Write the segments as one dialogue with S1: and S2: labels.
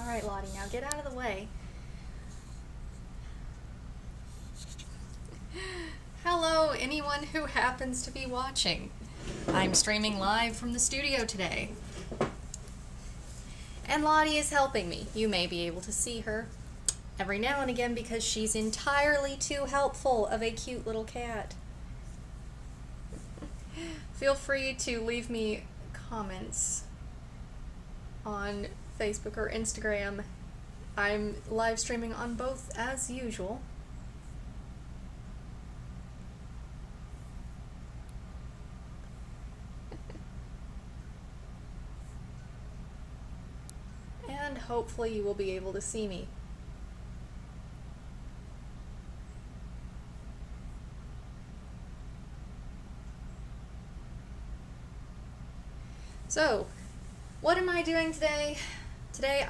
S1: Alright, Lottie, now get out of the way. Hello, anyone who happens to be watching. I'm streaming live from the studio today. And Lottie is helping me. You may be able to see her every now and again because she's entirely too helpful of a cute little cat. Feel free to leave me comments on Facebook or Instagram. I'm live streaming on both as usual. And hopefully you will be able to see me. So, what am I doing today? Today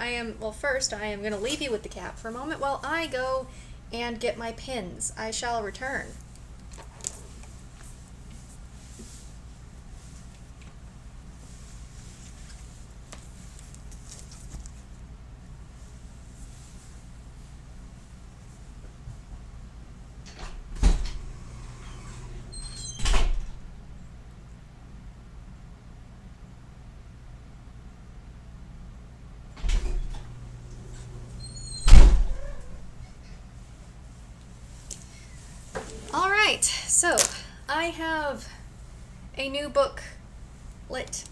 S1: first I am going to leave you with the cat for a moment while I go and get my pins. I shall return. Alright, so I have a new book lit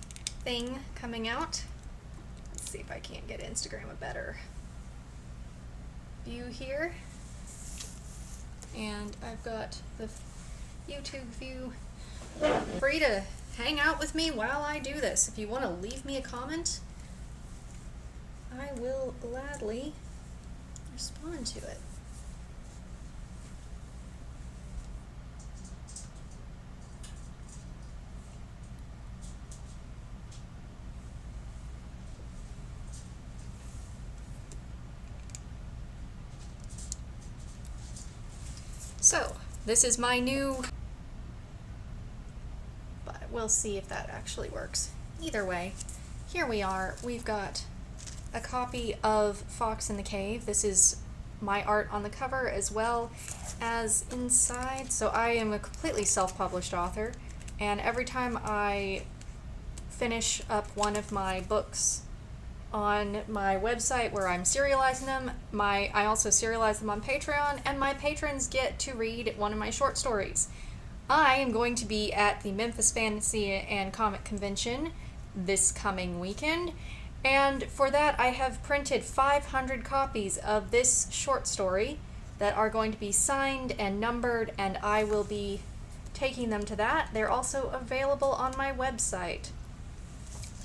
S1: thing coming out. Let's see if I can't get Instagram a better view here. And I've got the YouTube view. Free to hang out with me while I do this. If you want to leave me a comment, I will gladly respond to it. So, this is my new, but we'll see if that actually works. Either way, here we are. We've got a copy of Fox in the Cave. This is my art on the cover as well as inside. So I am a completely self-published author, and every time I finish up one of my books on my website where I'm serializing them, I also serialize them on Patreon, and my patrons get to read one of my short stories. I am going to be at the Memphis Fantasy and Comic Convention this coming weekend, and for that I have printed 500 copies of this short story that are going to be signed and numbered, and I will be taking them to that. They're also available on my website.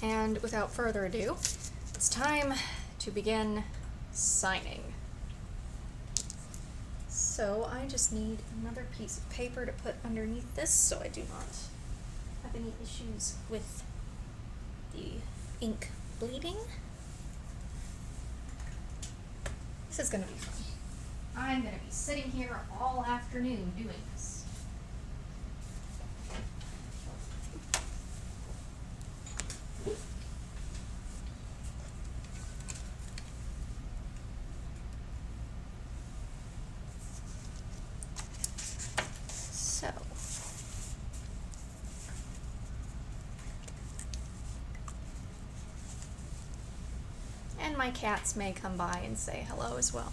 S1: And without further ado, it's time to begin signing. So I just need another piece of paper to put underneath this so I do not have any issues with the ink bleeding. This is going to be fun. I'm going to be sitting here all afternoon doing this. So, and my cats may come by and say hello as well.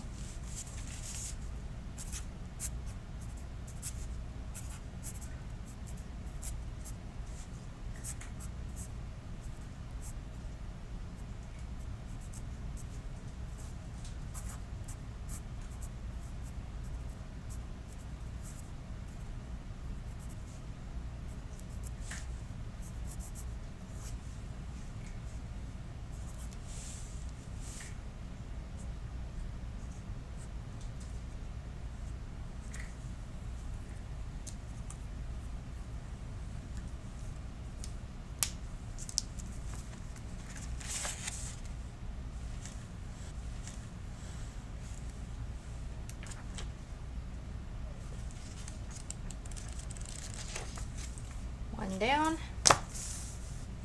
S1: One down,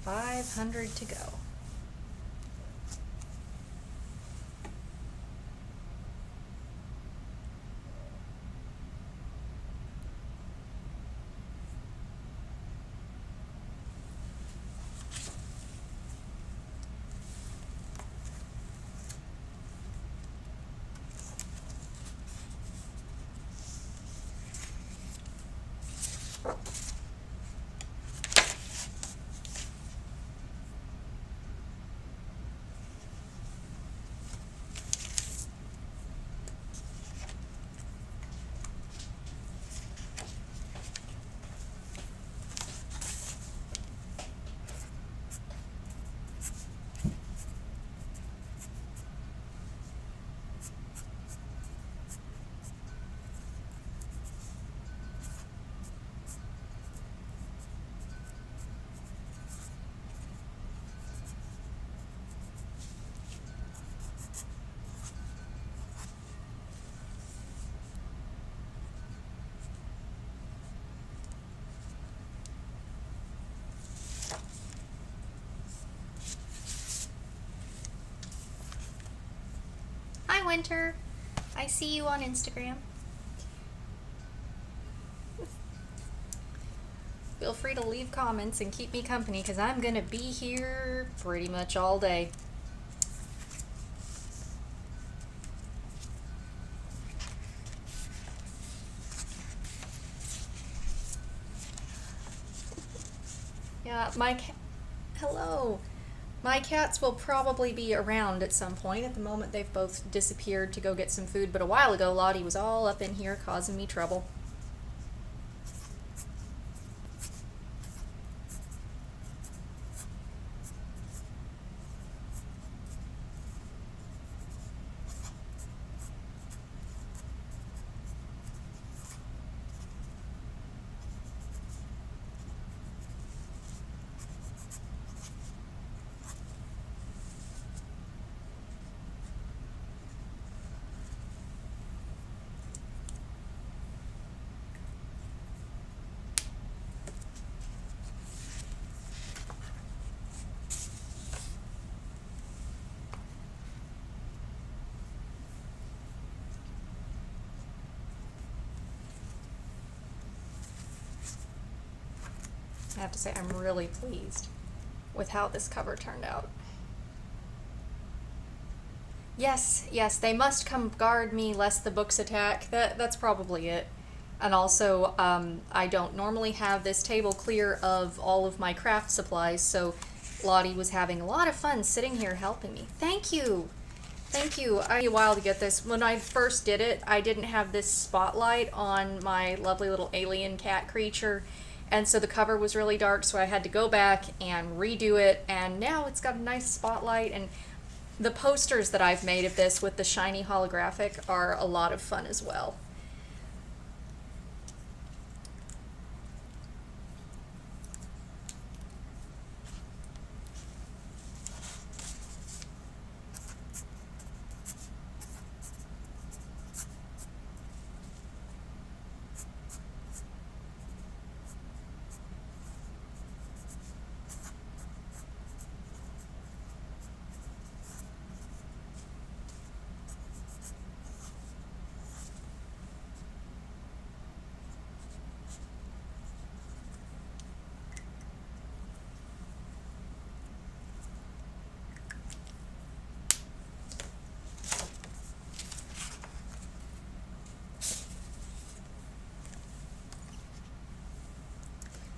S1: 500 to go. Winter. I see you on Instagram. Feel free to leave comments and keep me company because I'm gonna be here pretty much all day. Yeah, hello. My cats will probably be around at some point. At the moment, they've both disappeared to go get some food, but a while ago, Lottie was all up in here causing me trouble. I have to say, I'm really pleased with how this cover turned out. Yes, yes, they must come guard me lest the books attack. That's probably it. And also, I don't normally have this table clear of all of my craft supplies, so Lottie was having a lot of fun sitting here helping me. Thank you! Thank you. I took me a while to get this. When I first did it, I didn't have this spotlight on my lovely little alien cat creature, and so the cover was really dark, so I had to go back and redo it, and now it's got a nice spotlight, and the posters that I've made of this with the shiny holographic are a lot of fun as well.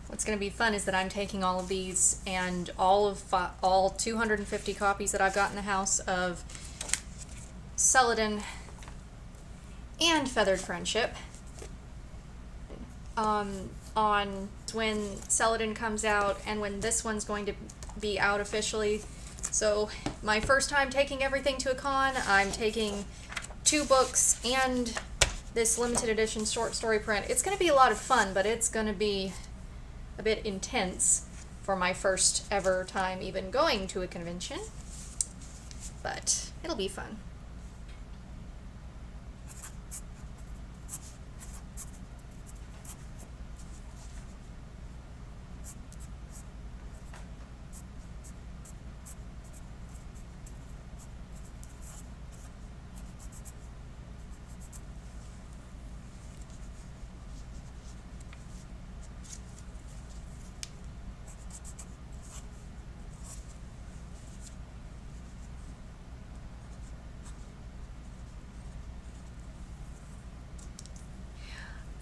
S1: What's going to be fun is that I'm taking all of these and all 250 copies that I've got in the house of Celadon and Feathered Friendship on when Celadon comes out and when this one's going to be out officially. So my first time taking everything to a con, I'm taking 2 books and this limited edition short story print. It's going to be a lot of fun, but it's going to be a bit intense for my first ever time even going to a convention, but it'll be fun.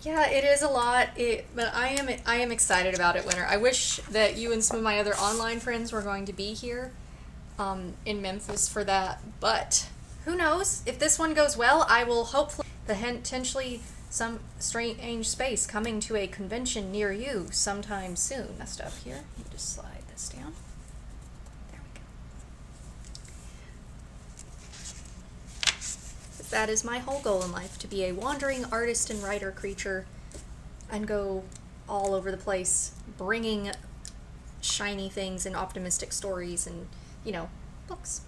S1: Yeah, it is a lot, but I am excited about it, Winter. I wish that you and some of my other online friends were going to be here in Memphis for that, but who knows? If this one goes well, I will hopefully potentially some strange space coming to a convention near you sometime soon. Messed up here. Let me just slide this down. There we go. That is my whole goal in life, to be a wandering artist and writer creature and go all over the place bringing shiny things and optimistic stories and, you know, books.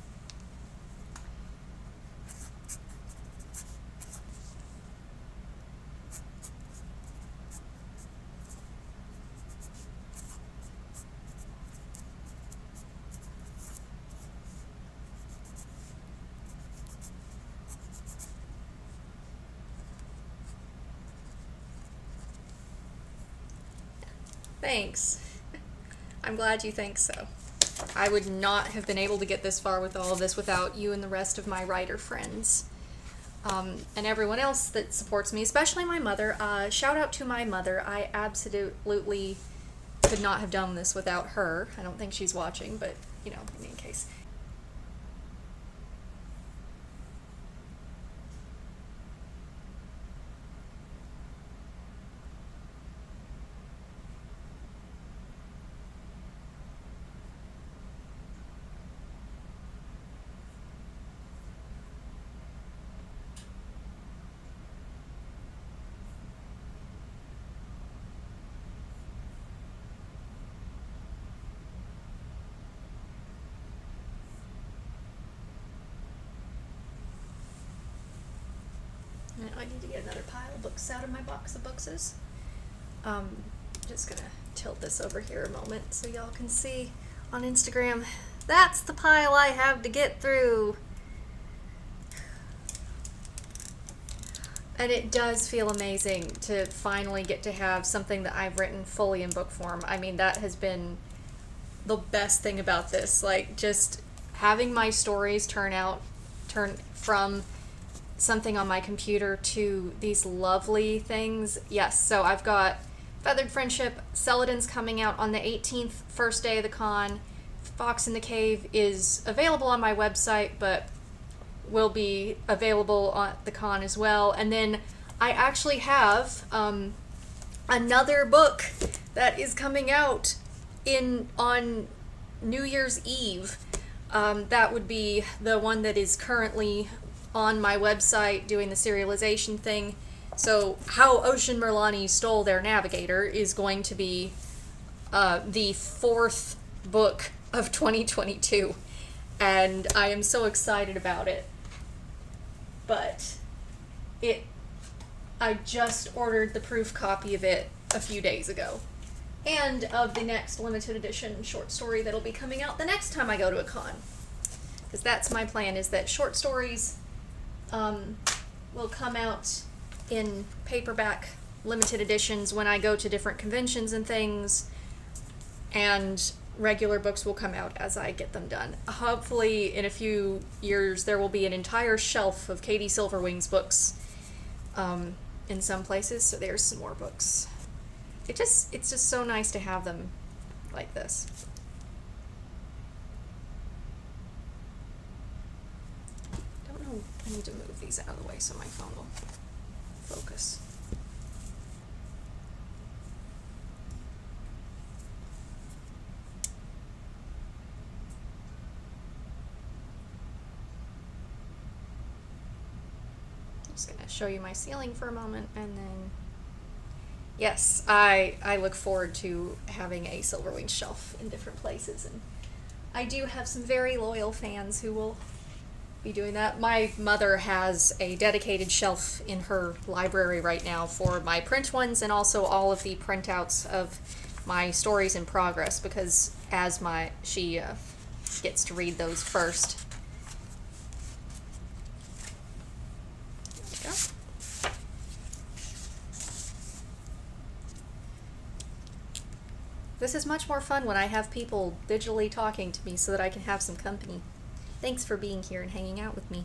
S1: Thanks. I'm glad you think so. I would not have been able to get this far with all of this without you and the rest of my writer friends. And everyone else that supports me, especially my mother. Shout out to my mother. I absolutely could not have done this without her. I don't think she's watching, but, you know, in any case. Now I need to get another pile of books out of my box of bookses. Just gonna tilt this over here a moment so y'all can see on Instagram. That's the pile I have to get through. And it does feel amazing to finally get to have something that I've written fully in book form. I mean, that has been the best thing about this. Like, just having my stories turn from something on my computer to these lovely things. Yes, so I've got Feathered Friendship, Celadon's coming out on the 18th, first day of the con. Fox in the Cave is available on my website, but will be available on the con as well. And then I actually have another book that is coming out on New Year's Eve. That would be the one that is currently on my website doing the serialization thing. So How Ocean Merlani Stole Their Navigator is going to be the 4th book of 2022, and I am so excited about it. But I just ordered the proof copy of it a few days ago, and of the next limited edition short story that'll be coming out the next time I go to a con, because that's my plan, is that short stories will come out in paperback limited editions when I go to different conventions and things, and regular books will come out as I get them done. Hopefully in a few years there will be an entire shelf of Katie Silverwing's books in some places, so there's some more books. It's just so nice to have them like this. I need to move these out of the way so my phone will focus. I'm just going to show you my ceiling for a moment, and then yes, I look forward to having a Silverwing shelf in different places, and I do have some very loyal fans who will be doing that. My mother has a dedicated shelf in her library right now for my print ones, and also all of the printouts of my stories in progress, because as she gets to read those first. There we go. This is much more fun when I have people digitally talking to me so that I can have some company. Thanks for being here and hanging out with me.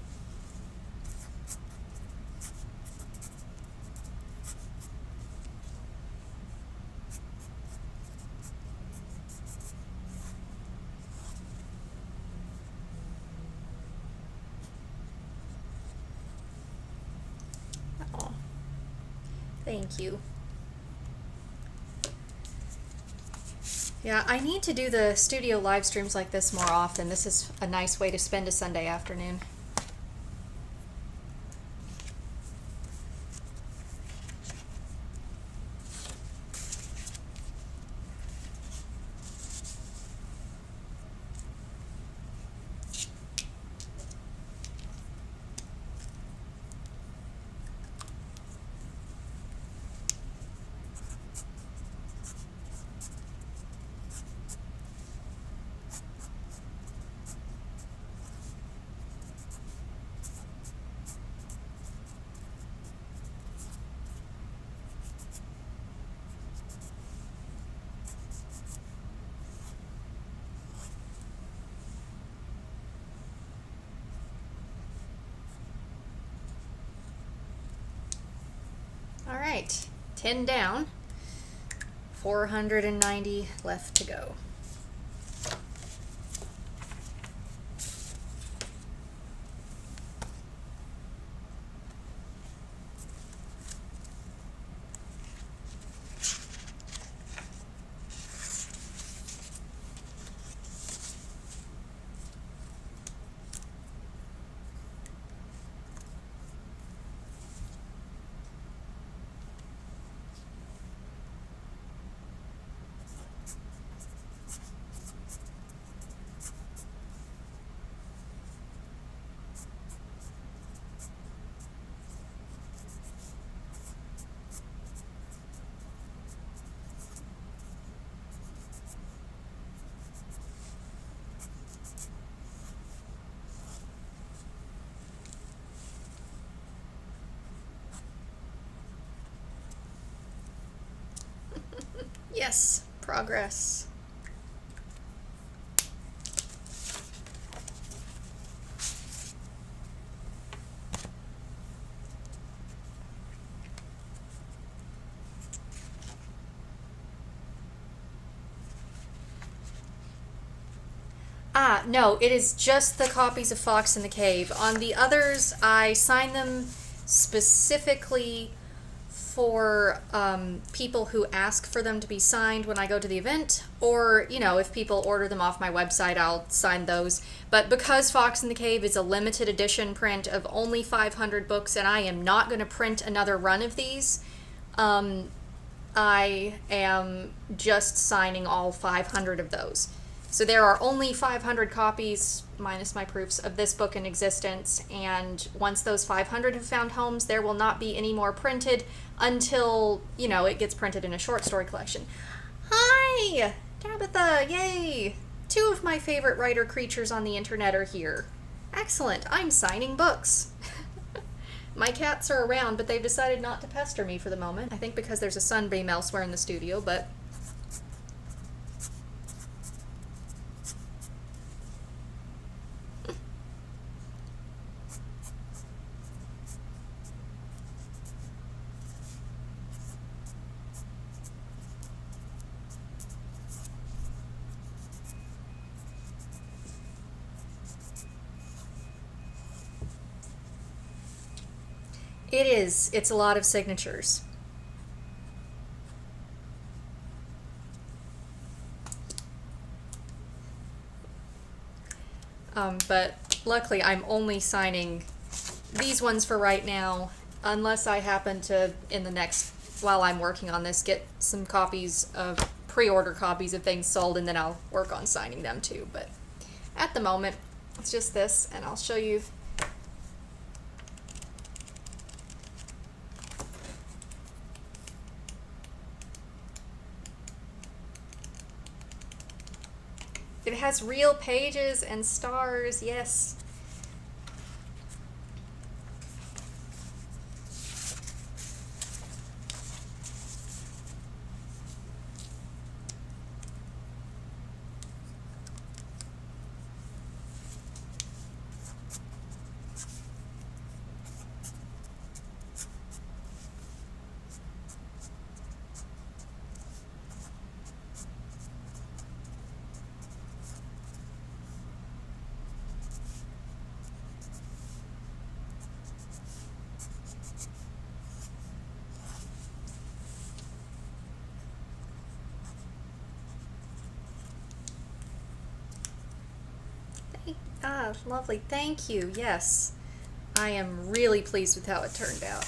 S1: Aw. Thank you. Yeah, I need to do the studio live streams like this more often. This is a nice way to spend a Sunday afternoon. right, 10 down, 490 left to go. Yes, progress. Ah, no, it is just the copies of Fox in the Cave. On the others, I sign them specifically for people who ask for them to be signed when I go to the event, or, you know, if people order them off my website, I'll sign those. But because Fox in the Cave is a limited edition print of only 500 books, and I am not going to print another run of these, I am just signing all 500 of those. So there are only 500 copies, minus my proofs, of this book in existence, and once those 500 have found homes, there will not be any more printed until, you know, it gets printed in a short story collection. Hi! Tabitha, yay! 2 of my favorite writer creatures on the internet are here. Excellent, I'm signing books. My cats are around, but they've decided not to pester me for the moment. I think because there's a sunbeam elsewhere in the studio, but... It is. It's a lot of signatures. But luckily I'm only signing these ones for right now, unless I happen to, in the next, while I'm working on this, get some copies of, pre-order copies of things sold, and then I'll work on signing them too. But at the moment, it's just this, and I'll show you. It has real pages and stars, yes. Ah, lovely. Thank you. Yes. I am really pleased with how it turned out.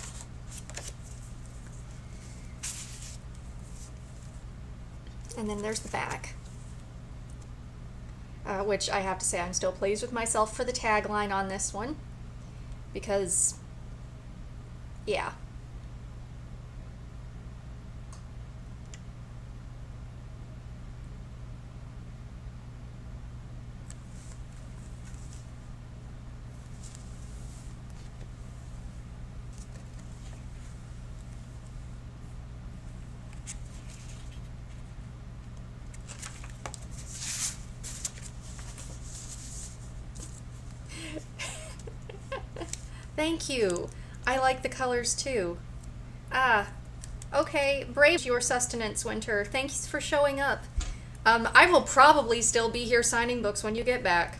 S1: And then there's the back. Which I have to say I'm still pleased with myself for the tagline on this one. Because, yeah. Thank you. I like the colors too. Ah, Okay, brave your sustenance, Winter. Thanks for showing up. I will probably still be here signing books when you get back.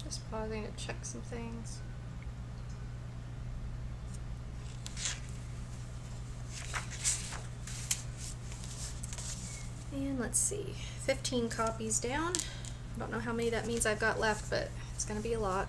S1: Just pausing to check some things. And let's see, 15 copies down. I don't know how many that means I've got left, but it's going to be a lot.